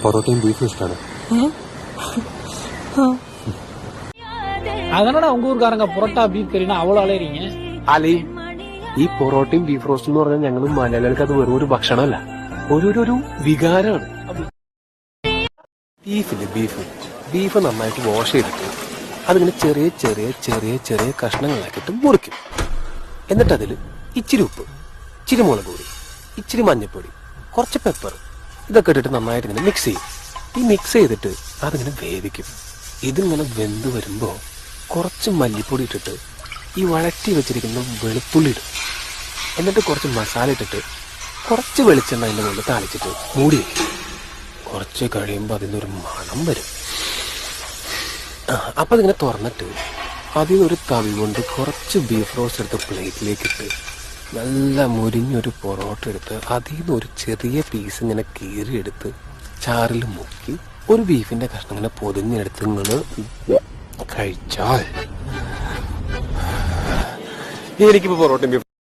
പൊറോട്ടയും ബീഫും ഇഷ്ടമാണ്. அதனால உங்க ஊருக்காரங்க புரோட்டா பீஃப் கறினா அவ்வளவு அலையறீங்க. അലയും ഈ പൊറോട്ടയും ബീഫ് റോസ്റ്റ് എന്ന് പറഞ്ഞാൽ ഞങ്ങൾ മലയാളികൾക്ക് അത് വെറും ഒരു ഭക്ഷണമല്ല, ഒരു വികാരമാണ്. ബീഫ് നന്നായിട്ട് വാഷ് ചെയ്തിട്ട് അതിങ്ങനെ ചെറിയ ചെറിയ ചെറിയ ചെറിയ കഷ്ണങ്ങളാക്കിയിട്ട് മുറിക്കും. എന്നിട്ട് അതിൽ ഇച്ചിരി ഉപ്പ്, ഇച്ചിരി മുളക് പൊടി, ഇച്ചിരി മഞ്ഞൾപ്പൊടി, കുറച്ച് പെപ്പർ ഇതൊക്കെ ഇട്ടിട്ട് നന്നായിട്ട് ഇങ്ങനെ മിക്സ് ചെയ്യും. ഈ മിക്സ് ചെയ്തിട്ട് അതിങ്ങനെ വേവിക്കും. ഇതിങ്ങനെ വെന്ത് വരുമ്പോൾ കുറച്ച് മല്ലിപ്പൊടി ഇട്ടിട്ട് ഈ വഴറ്റി വെച്ചിരിക്കുന്ന വെളുത്തുള്ളി ഇടും. എന്നിട്ട് കുറച്ച് മസാല ഇട്ടിട്ട് കുറച്ച് വെളിച്ചെണ്ണ അതിൻ്റെ മുകളിൽ താളിച്ചിട്ട് മൂടി വയ്ക്കും. കുറച്ച് കഴിയുമ്പോൾ അതിനൊരു മണം വരും. അപ്പം അതിങ്ങനെ തുറന്നിട്ട് അതിനൊരു തവി കൊണ്ട് കുറച്ച് ബീഫ് റോസ്റ്റ് എടുത്ത് പ്ലേറ്റിലേക്ക് ഇട്ട് നല്ല മുരിഞ്ഞൊരു പൊറോട്ട എടുത്ത് അതിൽ നിന്ന് ഒരു ചെറിയ പീസ് ഇങ്ങനെ കീറിയെടുത്ത് ചാറിൽ മുക്കി ഒരു ബീഫിന്റെ കഷ്ണം ഇങ്ങനെ പൊതിഞ്ഞെടുത്ത് നിങ്ങൾ കഴിച്ചാൽ എനിക്കിപ്പോ പൊറോട്ടയും ബീഫ്